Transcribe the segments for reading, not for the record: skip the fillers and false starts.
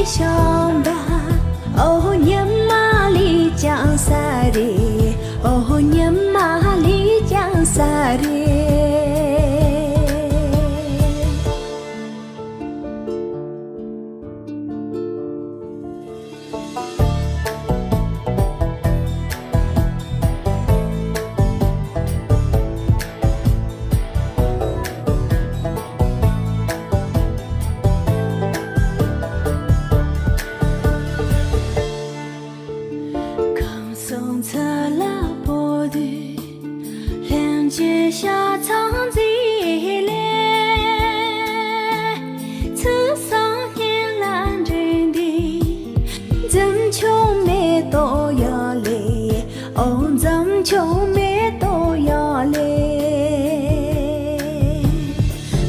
想吧，哦，年马里江山里，哦，年马里江山里。送策拉波的连接下长子嘞，此上年兰人的真秋没都要来，哦，真秋没都要来。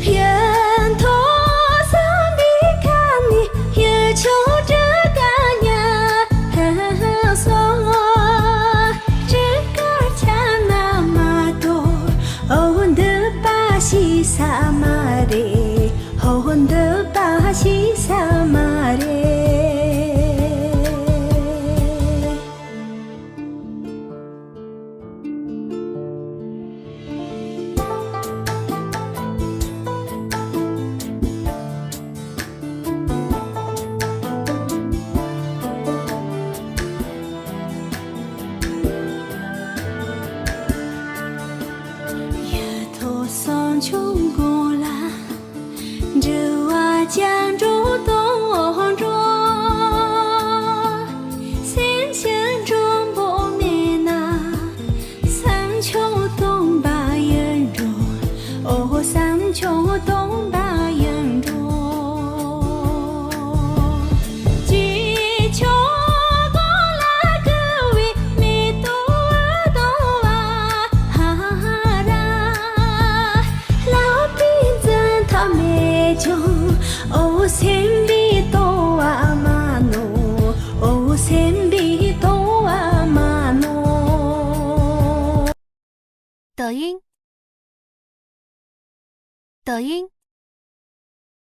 沿途上你看你也求这个呀，说。西萨玛嘞，红的巴西萨玛嘞。上秋过了，这瓦江州东庄，三千中不灭那，三秋东巴人中，哦，三秋东巴人中。哦，三比多啊嘛诺，哦，三比多啊嘛诺。抖音。